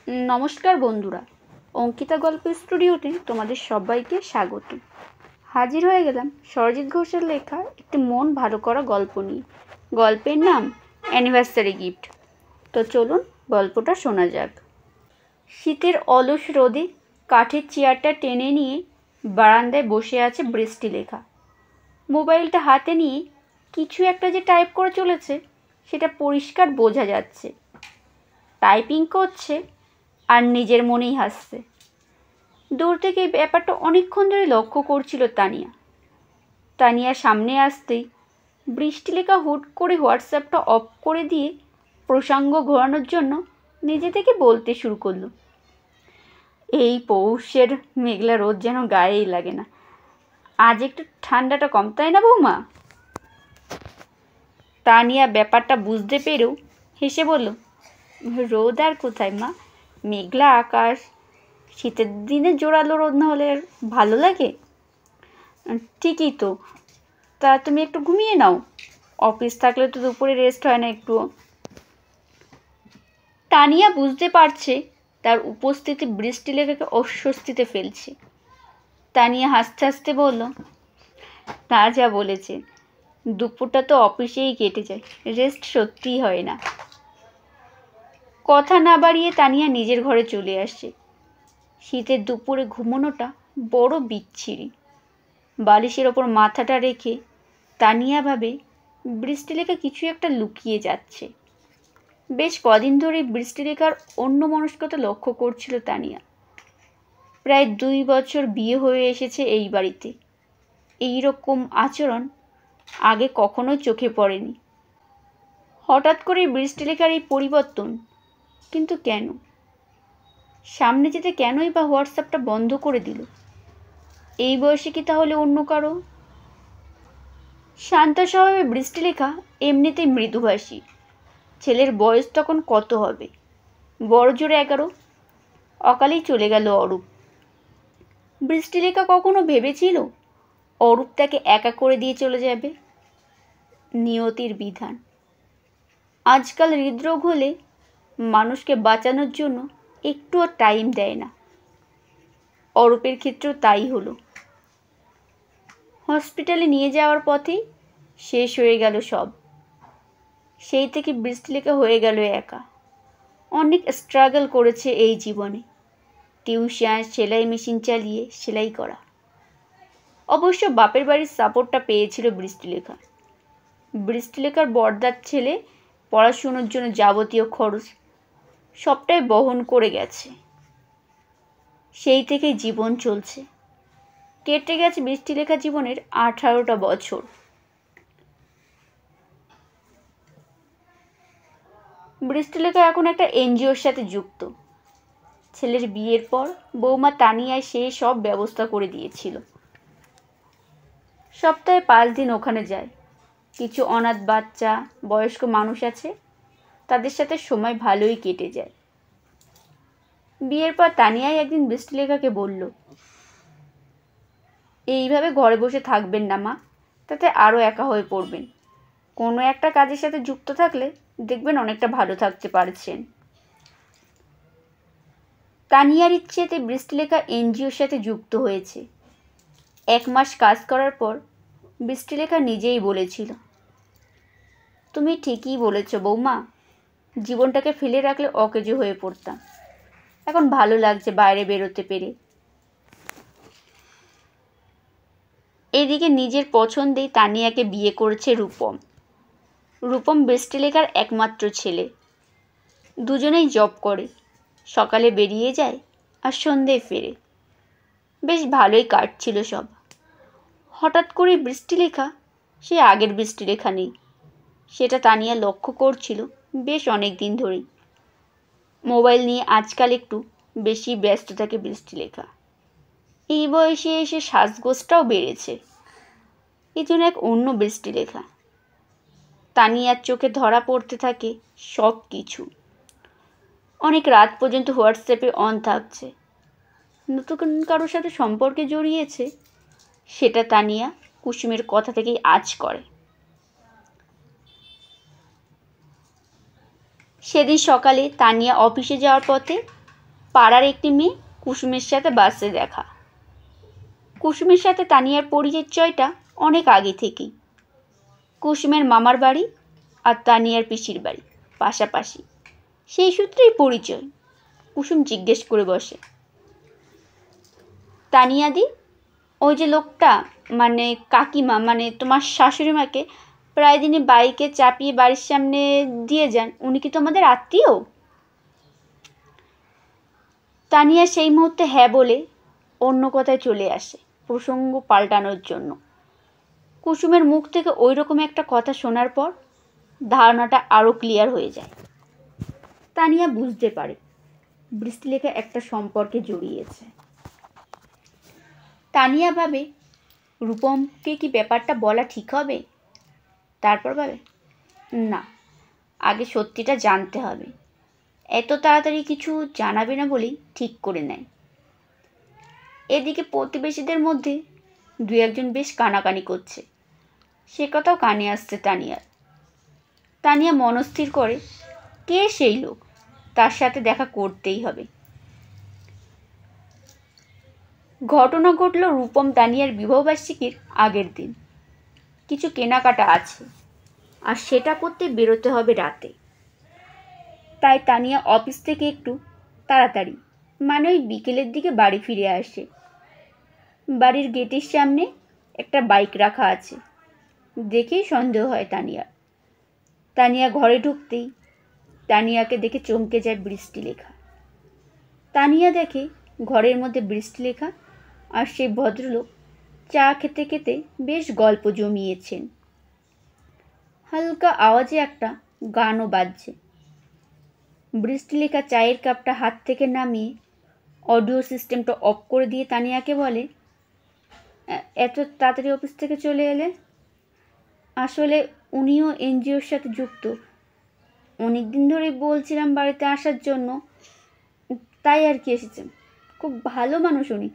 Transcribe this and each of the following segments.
নমস্কার বন্ধুরা, অঙ্কিতা গল্প স্টুডিওতে তোমাদের সবাইকে স্বাগত। হাজির হয়ে গেলাম সরজিৎ ঘোষের লেখা একটি মন ভালো করা গল্প নিয়ে। গল্পের নাম অ্যানিভার্সারি গিফট। তো চলুন গল্পটা শোনা যাক। শীতের অলস রোদে কাঠের চেয়ারটা টেনে নিয়ে বারান্দায় বসে আছে বৃষ্টিলেখা। মোবাইলটা হাতে নিয়ে কিছু একটা যে টাইপ করে চলেছে সেটা পরিষ্কার বোঝা যাচ্ছে। টাইপিং করছে আর নিজের মনেই হাসছে। দূর থেকে এই ব্যাপারটা অনেকক্ষণ ধরে লক্ষ্য করছিল তানিয়া সামনে আসতেই বৃষ্টিলেখা হুট করে হোয়াটসঅ্যাপটা অফ করে দিয়ে প্রসঙ্গ ঘোরানোর জন্য নিজে থেকে বলতে শুরু করলো, এই পৌষের মেঘলা রোদ যেন গায়েই লাগে না। আজ একটু ঠান্ডাটা কম, তাই না বৌমা? তানিয়া ব্যাপারটা বুঝতে পেরেও হেসে বলল, রোদ আর কোথায় মা, মেঘলা আকাশ। শীতের দিনে জোরালো রোদ না হলে ভালো লাগে? ঠিকই তো, তা তুমি একটু ঘুমিয়ে নাও, অফিস থাকলে তো দুপুরে রেস্ট হয় না একটুও। তানিয়া বুঝতে পারছে তার উপস্থিতি বৃষ্টিলেখাকে অস্বস্তিতে ফেলছে। তানিয়া হাসতে হাসতে বলল, তা যা বলেছে, দুপুরটা তো অফিসেই কেটে যায়, রেস্ট সত্যিই হয় না। কথা না বাড়িয়ে তানিয়া নিজের ঘরে চলে আসে। শীতের দুপুরে ঘুমানোটা বড় বিচ্ছিরি। বালিশের ওপর মাথাটা রেখে তানিয়া ভাবে বৃষ্টিলেখা কিছু একটা লুকিয়ে যাচ্ছে। বেশ কদিন ধরে বৃষ্টিলেখার অন্যমনস্কতা লক্ষ্য করছিল তানিয়া। প্রায় 2 বছর বিয়ে হয়ে এসেছে এই বাড়িতে। এই রকম আচরণ আগে কখনো চোখে পড়েনি। হঠাৎ করে বৃষ্টিলেখার এই পরিবর্তন, কিন্তু কেন? সামনে যেতে কেনই বা হোয়াটসঅ্যাপটা বন্ধ করে দিল? এই বয়সে কি তাহলে অন্য কারো? শান্ত স্বভাবে বৃষ্টিলেখা এমনিতেই মৃদুভাষী। ছেলের বয়স তখন কত হবে? বড় জোরে 11। অকালেই চলে গেল অরূপ। বৃষ্টিলেখা কখনো ভেবেছিল অরূপ তাকে একা করে দিয়ে চলে যাবে? নিয়তির বিধান। আজকাল হৃদরোগ হলে মানুষকে বাঁচানোর জন্য একটুও টাইম দেয় না। অরূপের ক্ষেত্রেও তাই হলো। হসপিটালে নিয়ে যাওয়ার পথেই শেষ হয়ে গেল সব। সেই থেকে বৃষ্টিলেখা হয়ে গেল একা। অনেক স্ট্রাগল করেছে এই জীবনে। টিউশন, সেলাই মেশিন চালিয়ে সেলাই করা। অবশ্য বাপের বাড়ির সাপোর্টটা পেয়েছিল বৃষ্টিলেখা। বৃষ্টিলেখার বড়দার ছেলে পড়াশুনোর জন্য যাবতীয় খরচ সবটাই বহন করে গেছে। সেই থেকেই জীবন চলছে। কেটে গেছে বৃষ্টিলেখা জীবনের 18টা বছর। বৃষ্টিলেখা এখন একটা এনজিওর সাথে যুক্ত। ছেলের বিয়ের পর বৌমা তানিয়ায় সে সব ব্যবস্থা করে দিয়েছিল। সপ্তাহে 5 দিন ওখানে যায়। কিছু অনাথ বাচ্চা, বয়স্ক মানুষ আছে, তাদের সাথে সময় ভালোই কেটে যায়। বিয়ের পর তানিয়াই একদিন বৃষ্টিলেখাকে বলল, এইভাবে ঘরে বসে থাকবেন না মা, তাতে আরও একা হয়ে পড়বেন। কোনো একটা কাজের সাথে যুক্ত থাকলে দেখবেন অনেকটা ভালো থাকতে পারছেন। তানিয়ার ইচ্ছেতে বৃষ্টিলেখা এনজিওর সাথে যুক্ত হয়েছে। 1 মাস কাজ করার পর বৃষ্টিলেখা নিজেই বলেছিল, তুমি ঠিকই বলেছ বৌমা, জীবনটাকে ফেলে রাখলে অকেজো হয়ে পড়তাম। এখন ভালো লাগছে বাইরে বেরোতে পেরে। এদিকে নিজের পছন্দেই তানিয়াকে বিয়ে করেছে রূপম। রূপম বৃষ্টিলেখার একমাত্র ছেলে। দুজনেই জব করে। সকালে বেরিয়ে যায় আর সন্ধ্যায় ফেরে। বেশ ভালোই কাটছিল সব। হঠাৎ করে বৃষ্টিলেখা সে আগের বৃষ্টিলেখা নেই। সেটা তানিয়া লক্ষ্য করছিল বেশ অনেক দিন ধরেই। মোবাইল নিয়ে আজকাল একটু বেশি ব্যস্ত থাকে বৃষ্টিলেখা। এই বয়সে এসে সাজগোজটাও বেড়েছে। এই জন্য এক অন্য বৃষ্টিলেখা। তানিয়ার চোখে ধরা পড়তে থাকে সব কিছু। অনেক রাত পর্যন্ত হোয়াটসঅ্যাপে অন থাকছে। নতুন কারোর সাথে সম্পর্কে জড়িয়েছে, সেটা তানিয়া কুসুমের কথা থেকেই আঁচ করে। সেদিন সকালে তানিয়া অফিসে যাওয়ার পথে পাড়ার একটি মেয়ে কুসুমের সাথে বাসে দেখা। কুসুমের সাথে তানিয়ার পরিচয়টা অনেক আগে থেকেই। কুসুমের মামার বাড়ি আর তানিয়ার পিসির বাড়ি পাশাপাশি, সেই সূত্রেই পরিচয়। কুসুম জিজ্ঞেস করে বসে, তানিয়াদি, ওই যে লোকটা মানে কাকিমা মানে তোমার শাশুড়ি মাকে প্রায় দিনই বাইকে চাপিয়ে বাড়ির সামনে দিয়ে যান, উনি কি তোমাদের আত্মীয়? তানিয়া সেই মুহূর্তে হ্যাঁ বলে অন্য কথায় চলে আসে প্রসঙ্গ পাল্টানোর জন্য। কুসুমের মুখ থেকে ওই রকম একটা কথা শোনার পর ধারণাটা আরও ক্লিয়ার হয়ে যায়। তানিয়া বুঝতে পারে বৃষ্টিলেখা একটা সম্পর্কে জড়িয়েছে। তানিয়া ভাবে রূপমকে কি ব্যাপারটা বলা ঠিক হবে? তারপর ভাবে না, আগে সত্যিটা জানতে হবে। এত তাড়াতাড়ি কিছু জানাবে না বলেই ঠিক করে নেয়। এদিকে প্রতিবেশীদের মধ্যে দু একজন বেশ কানাকানি করছে, সে কথাও কানে আসছে তানিয়ার। তানিয়া মনস্থির করে কে সেই লোক, তার সাথে দেখা করতেই হবে। ঘটনা ঘটল রূপম তানিয়ার বিবাহবার্ষিকীর আগের দিন। কিছু কেনাকাটা আছে আর সেটা করতে বেরোতে হবে রাতে। তাই তানিয়া অফিস থেকে একটু তাড়াতাড়ি মানে ওই বিকেলের দিকে বাড়ি ফিরে আসে। বাড়ির গেটের সামনে একটা বাইক রাখা আছে, দেখেই সন্দেহ হয় তানিয়ার। তানিয়া ঘরে ঢুকতেই তানিয়াকে দেখে চমকে যায় বৃষ্টিলেখা। তানিয়া দেখে ঘরের মধ্যে বৃষ্টিলেখা আর সেই ভদ্রলোক চা খেতে খেতে বেশ গল্প জমিয়েছেন। হালকা আওয়াজে একটা গানও বাজছে। বৃষ্টিলেখা চায়ের কাপটা হাত থেকে নামিয়ে অডিও সিস্টেমটা অফ করে দিয়ে তানিয়াকে বলে, এত তাড়াতাড়ি অফিস থেকে চলে এলে? আসলে উনিও এনজিওর সাথে যুক্ত, অনেক দিন ধরেই বলছিলাম বাড়িতে আসার জন্য, তাই আর কি এসেছেন। খুব ভালো মানুষ উনি,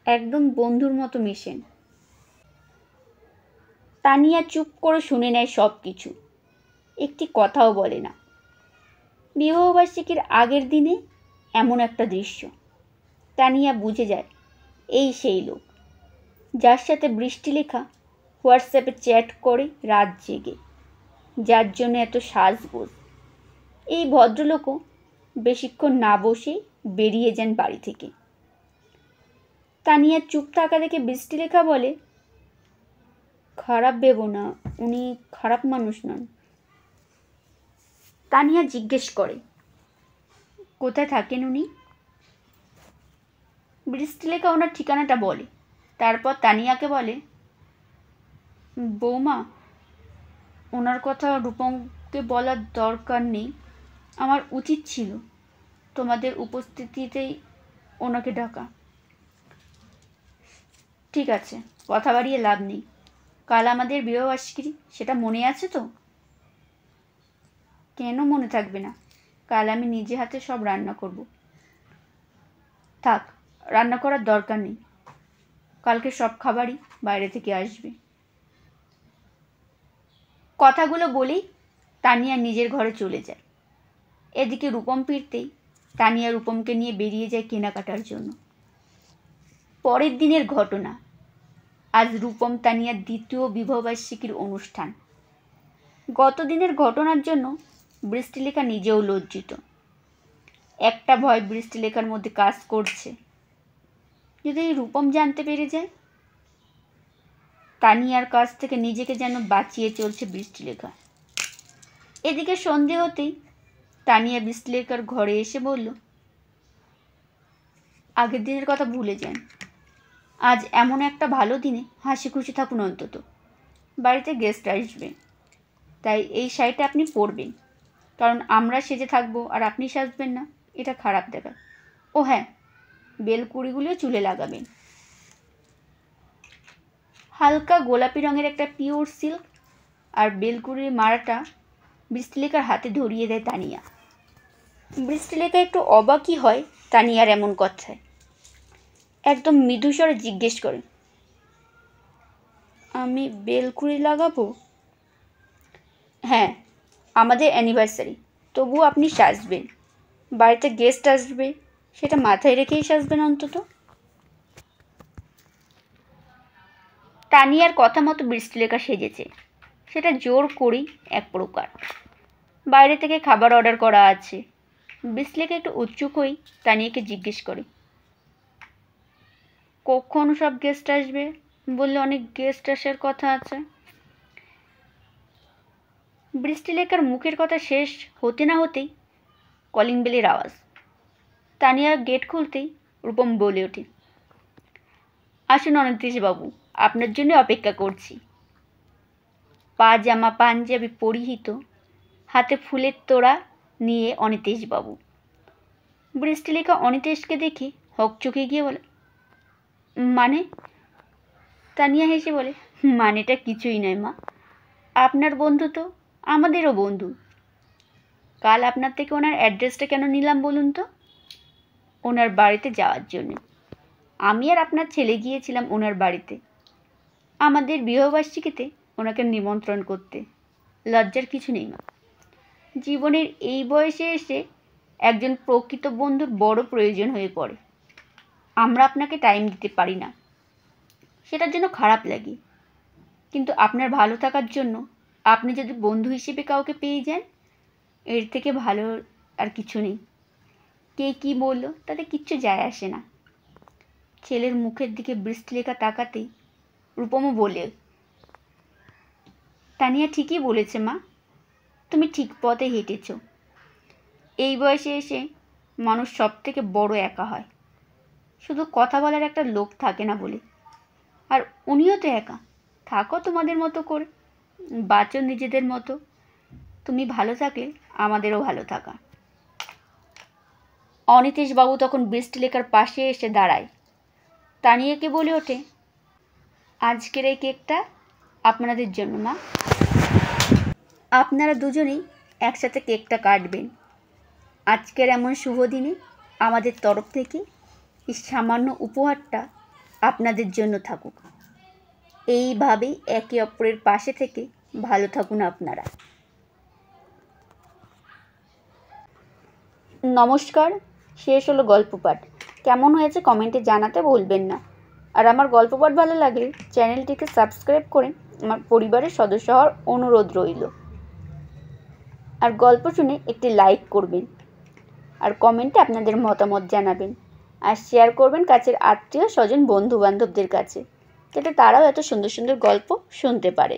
একদম বন্ধুর মতো মেশেন। তানিয়া চুপ করে শুনে নেয় সব কিছু, একটি কথাও বলে না। বিবাহবার্ষিকীর আগের দিনে এমন একটা দৃশ্য। তানিয়া বুঝে যায় এই সেই লোক যার সাথে বৃষ্টিলেখা হোয়াটসঅ্যাপে চ্যাট করে রাত জেগে, যার জন্য এত সাজগোজ। এই ভদ্রলোকও বেশিক্ষণ না বসেই বেরিয়ে যান বাড়ি থেকে। তানিয়া চুপ থাকা দেখে বৃষ্টিলেখা বলে, খারাপ ভেবো না, উনি খারাপ মানুষ নন। তানিয়া জিজ্ঞেস করে, কোথায় থাকেন উনি? বৃষ্টিলেখা ওনার ঠিকানাটা বলে। তারপর তানিয়াকে বলে, বৌমা, ওনার কথা রূপমকে বলার দরকার নেই, আমার উচিত ছিল তোমাদের উপস্থিতিতেই ওনাকে ডাকা। ঠিক আছে, কথা বাড়িয়ে লাভ নেই। কাল আমাদের বিবাহবার্ষিকী, সেটা মনে আছে তো? কেন মনে থাকবে না? কাল আমি নিজে হাতে সব রান্না করব। থাক, রান্না করার দরকার নেই, কালকে সব খাবারই বাইরে থেকে আসবে। কথাগুলো বলেই তানিয়া নিজের ঘরে চলে যায়। এদিকে রূপম ফিরতেই তানিয়া রূপমকে নিয়ে বেরিয়ে যায় কেনাকাটার জন্য। পরের দিনের ঘটনা। আজ রূপম তানিয়ার দ্বিতীয় বিবাহবার্ষিকীর অনুষ্ঠান। গত দিনের ঘটনার জন্য বৃষ্টিলেখা নিজেও লজ্জিত। একটা ভয় বৃষ্টিলেখার মধ্যে কাজ করছে, যদি রূপম জানতে পেরে যায়। তানিয়ার কাছ থেকে নিজেকে যেন বাঁচিয়ে চলছে বৃষ্টিলেখা। এদিকে সন্ধে হতেই তানিয়া বৃষ্টিলেখার ঘরে এসে বলল, আগের দিনের কথা ভুলে যান, আজ এমন একটা ভালো দিনে হাসি খুশি থাকুন অন্তত। বাড়িতে গেস্ট আসবে, তাই এই শাড়িটা আপনি পরবেন, কারণ আমরা সেজে থাকবো আর আপনি সাজবেন না, এটা খারাপ দেখায়। ও হ্যাঁ, বেলকুড়িগুলিও চুলে লাগাবেন। হালকা গোলাপি রঙের একটা পিওর সিল্ক আর বেলকুড়ির মালাটা বৃষ্টিলেখার হাতে ধরিয়ে দেয় তানিয়া। বৃষ্টিলেখা একটু অবাকই হয় তানিয়ার এমন কথায়। একদম মৃদুস্বরে জিজ্ঞেস করে, আমি বেলকুড়ি লাগাবো? হ্যাঁ, আমাদের অ্যানিভার্সারি, তবুও আপনি সাজবেন, বাড়িতে গেস্ট আসবে, সেটা মাথায় রেখেই সাজবেন অন্তত। তানিয়ার কথা মতো বৃষ্টিলেখা সেজেছে, সেটা জোর করেই এক প্রকার। বাইরে থেকে খাবার অর্ডার করা আছে। বৃষ্টিলেখা একটু উৎসুক হয়েই তানিয়াকে জিজ্ঞেস করে, কখন সব গেস্ট আসবে? বললে অনেক গেস্ট আসার কথা আছে। বৃষ্টিলেখার মুখের কথা শেষ হতে না হতেই কলিং বেলের আওয়াজ। তানিয়া গেট খুলতেই রূপম বলে ওঠে, আসুন অনিতেশবাবু, আপনার জন্য অপেক্ষা করছি। পাজামা পাঞ্জাবি পরিহিত, হাতে ফুলের তোড়া নিয়ে অনিতেশবাবু। বৃষ্টিলেখা অনিতেশকে দেখে হকচকে গিয়ে বলে, মানে? তানিয়া হেসে বলে, মানেটা কিছুই নয় মা, আপনার বন্ধু তো আমাদেরও বন্ধু। কাল আপনার থেকে ওনার অ্যাড্রেসটা কেন নিলাম বলুন তো? ওনার বাড়িতে যাওয়ার জন্য। আমি আর আপনার ছেলে গিয়েছিলাম ওনার বাড়িতে আমাদের বিবাহবার্ষিকীতে ওনাকে নিমন্ত্রণ করতে। লজ্জার কিছু নেই মা, জীবনের এই বয়সে এসে একজন প্রকৃত বন্ধুর বড় প্রয়োজন হয়ে পড়ে। আমরা আপনাকে টাইম দিতে পারি না, সেটার জন্য খারাপ লাগে, কিন্তু আপনার ভালো থাকার জন্য আপনি যদি বন্ধু হিসেবে কাউকে পেয়ে যান, এর থেকে ভালো আর কিছু নেই। কে কী বললো তাতে কিচ্ছু যায় আসে না। ছেলের মুখের দিকে বৃষ্টিলেখা তাকাতেই রূপমও বলে, তানিয়া ঠিকই বলেছে মা, তুমি ঠিক পথে হেঁটেছ। এই বয়সে এসে মানুষ সব থেকে বড় একা হয়, শুধু কথা বলার একটা লোক থাকে না বলে। আর উনিও তো একা। থাকো তোমাদের মতো করে, বাঁচো নিজেদের মতো। তুমি ভালো থাকলে আমাদেরও ভালো থাকা। অনিতেশবাবু তখন বৃষ্টিলেখার পাশে এসে দাঁড়ায়। তানিয়াকে বলে ওঠে, আজকের এই কেকটা আপনাদের জন্য মা, আপনারা দুজনেই একসাথে কেকটা কাটবেন। আজকের এমন শুভ দিনে আমাদের তরফ থেকে এই সামান্য উপহারটা আপনাদের জন্য থাকুক। এইভাবেই একে অপরের পাশে থেকে ভালো থাকুন আপনারা। নমস্কার, শেষ হলো গল্প পাঠ। কেমন হয়েছে কমেন্টে জানাতে ভুলবেন না। আর আমার গল্প পাঠ ভালো লাগলে চ্যানেলটিকে সাবস্ক্রাইব করে আমার পরিবারের সদস্য হওয়ার অনুরোধ রইল। আর গল্প শুনে একটি লাইক করবেন, আর কমেন্টে আপনাদের মতামত জানাবেন, আর শেয়ার করবেন কাছের আত্মীয় স্বজন বন্ধু বান্ধবদের কাছে, যাতে তারাও এত সুন্দর সুন্দর গল্প শুনতে পারে।